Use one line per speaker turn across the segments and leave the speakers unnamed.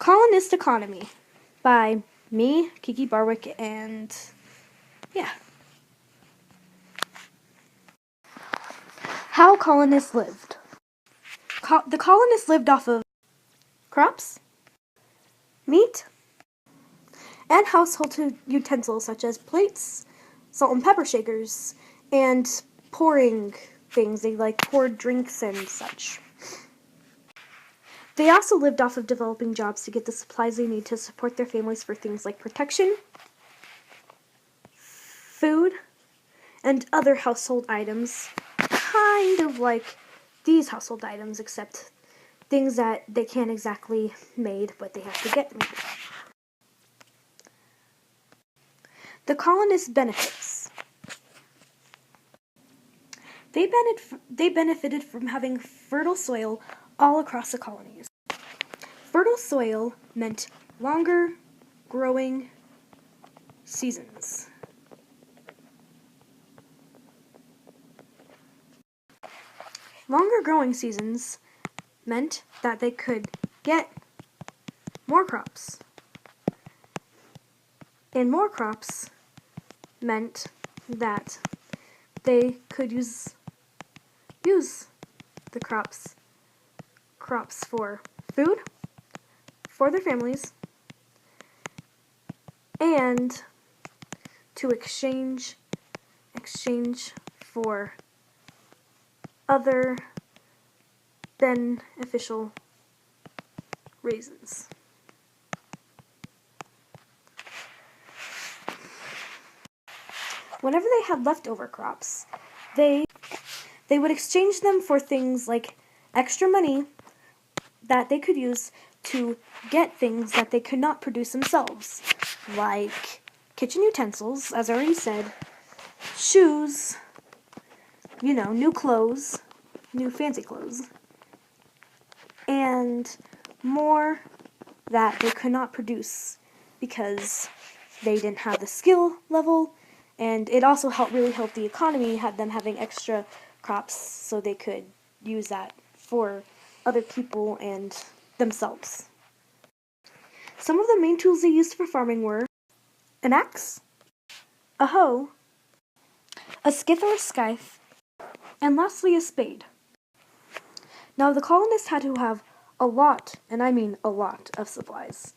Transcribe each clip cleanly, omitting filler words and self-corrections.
Colonist Economy by me, Kiki Barwick, and yeah. How colonists lived. The colonists lived off of crops, meat, and household utensils such as plates, salt and pepper shakers, and pouring things. They poured drinks and such. They also lived off of developing jobs to get the supplies they need to support their families for things like protection, food, and other household items, kind of like these household items, except things that they can't exactly made, but they have to get made. The colonists' benefits. They benefited from having fertile soil all across the colonies. Fertile soil meant longer growing seasons. Longer growing seasons meant that they could get more crops. And more crops meant that they could use the crops for food, for their families, and to exchange for other beneficial reasons. Whenever they had leftover crops, they would exchange them for things like extra money that they could use to get things that they could not produce themselves, like kitchen utensils, as I already said, shoes, new clothes, new fancy clothes, and more that they could not produce because they didn't have the skill level, and it also really helped the economy, had them having extra crops so they could use that for other people and themselves. Some of the main tools they used for farming were an axe, a hoe, a scythe or a scythe, and lastly a spade. Now the colonists had to have a lot, and I mean a lot, of supplies.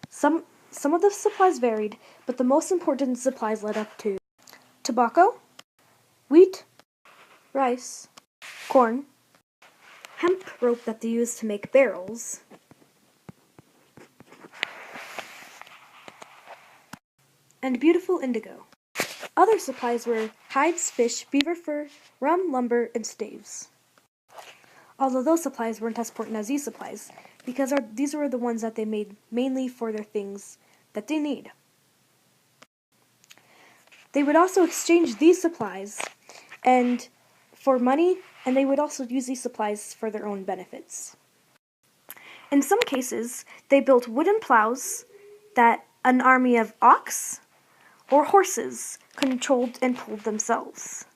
Some of the supplies varied, but the most important supplies led up to tobacco, wheat, rice, corn, hemp rope that they used to make barrels, and beautiful indigo. Other supplies were hides, fish, beaver fur, rum, lumber, and staves. Although those supplies weren't as important as these supplies, because these were the ones that they made mainly for their things that they need. They would also exchange these supplies and for money, and they would also use these supplies for their own benefits. In some cases, they built wooden plows that an army of ox or horses controlled and pulled themselves.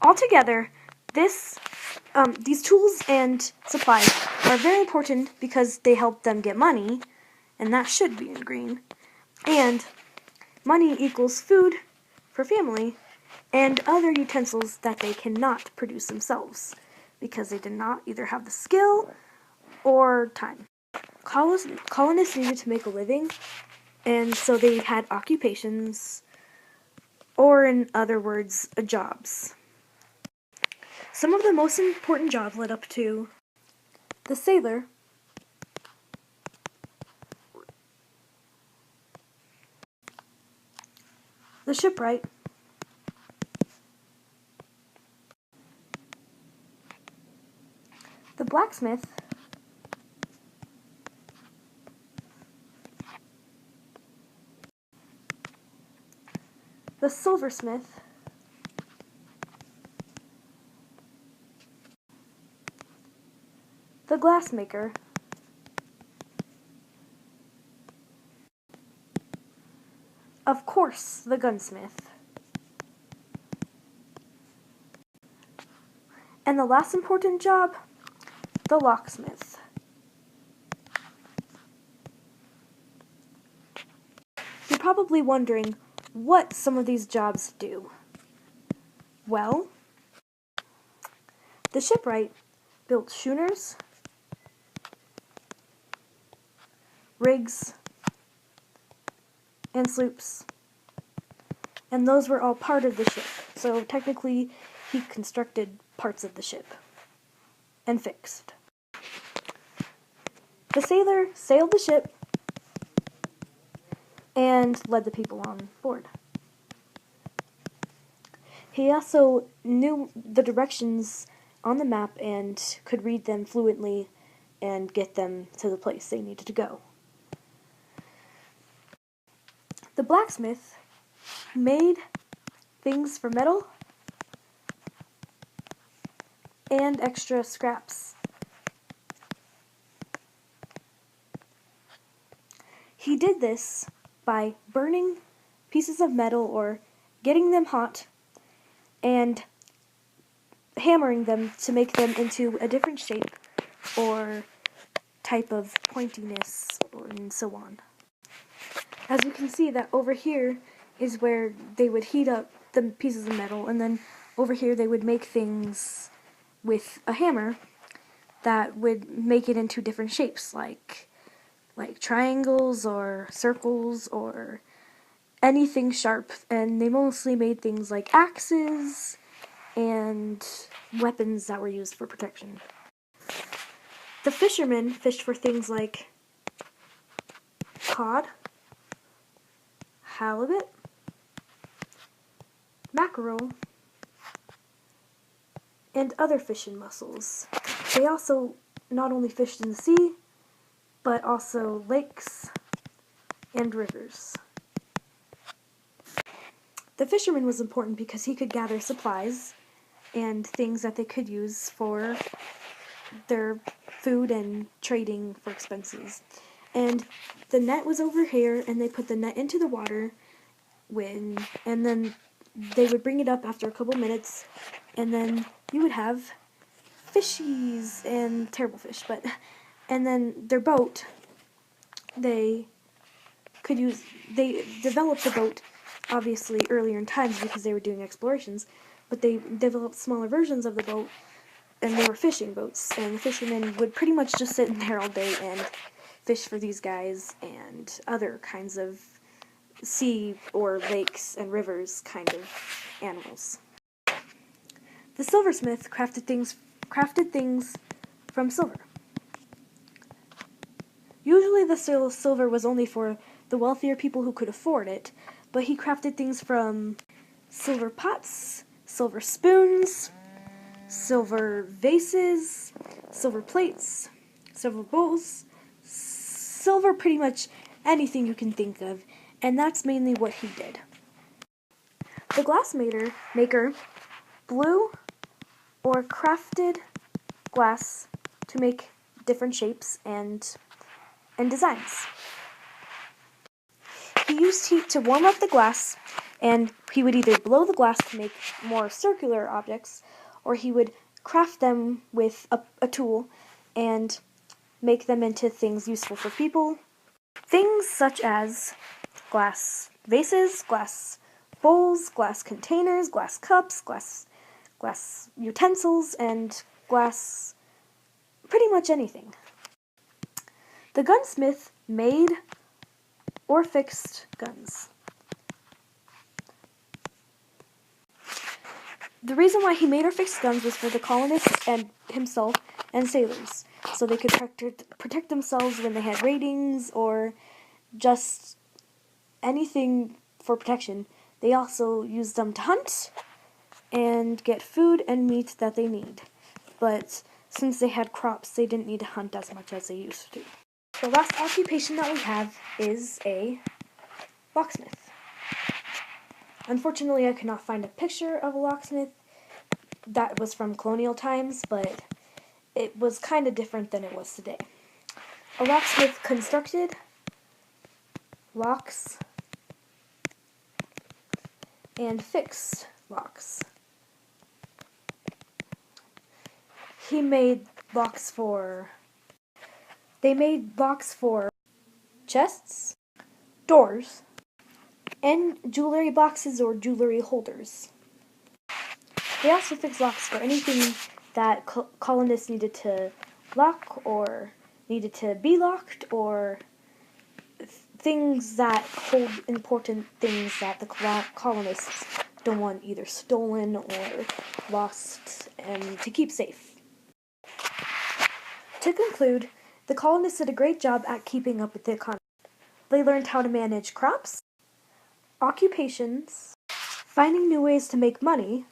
Altogether, these tools and supplies are very important because they help them get money, and that should be in green. And money equals food for family and other utensils that they cannot produce themselves because they did not either have the skill or time. Colonists needed to make a living, and so they had occupations, or in other words, jobs. Some of the most important jobs led up to the sailor, the shipwright, the blacksmith, the silversmith, the glassmaker, of course, the gunsmith, and the last important job, the locksmith. probably wondering what some of these jobs do. Well, the shipwright built schooners, rigs, and sloops, and those were all part of the ship. So technically, he constructed parts of the ship and fixed. The sailor sailed the ship and led the people on board. He also knew the directions on the map and could read them fluently and get them to the place they needed to go. The blacksmith made things for metal and extra scraps. He did this by burning pieces of metal or getting them hot and hammering them to make them into a different shape or type of pointiness and so on. As you can see, that over here is where they would heat up the pieces of metal, and then over here they would make things with a hammer that would make it into different shapes, like triangles or circles or anything sharp. And they mostly made things like axes and weapons that were used for protection. The fishermen fished for things like cod, halibut, mackerel, and other fish and mussels. They also not only fished in the sea, but also lakes and rivers. The fisherman was important because he could gather supplies and things that they could use for their food and trading for expenses. And the net was over here, and they put the net into the water, and then they would bring it up after a couple minutes, and then you would have fishies and terrible fish, and then their boat, they developed the boat obviously earlier in times because they were doing explorations, but they developed smaller versions of the boat, and they were fishing boats, and the fishermen would pretty much just sit in there all day and fish for these guys and other kinds of sea or lakes and rivers kind of animals. The silversmith crafted things from silver. Usually the silver was only for the wealthier people who could afford it, but he crafted things from silver pots, silver spoons, silver vases, silver plates, silver bowls, silver pretty much anything you can think of, and that's mainly what he did. The glassmaker blew or crafted glass to make different shapes and designs. He used heat to warm up the glass, and he would either blow the glass to make more circular objects, or he would craft them with a tool and make them into things useful for people. Things such as glass vases, glass bowls, glass containers, glass cups, glass utensils, and glass pretty much anything. The gunsmith made or fixed guns. The reason why he made or fixed guns was for the colonists and himself and sailors, so they could protect themselves when they had raidings or just anything for protection. They also used them to hunt and get food and meat that they need. But since they had crops, they didn't need to hunt as much as they used to. The last occupation that we have is a locksmith. Unfortunately, I could not find a picture of a locksmith that was from colonial times, but it was kind of different than it was today. A locksmith constructed locks and fixed locks. They made locks for chests, doors, and jewelry boxes or jewelry holders. They also fixed locks for anything that colonists needed to lock or needed to be locked, or things that hold important things that the colonists don't want either stolen or lost, and to keep safe. To conclude, the colonists did a great job at keeping up with the economy. They learned how to manage crops, occupations, finding new ways to make money,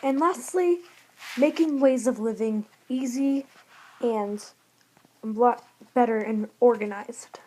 and lastly, making ways of living easy and a lot better and organized.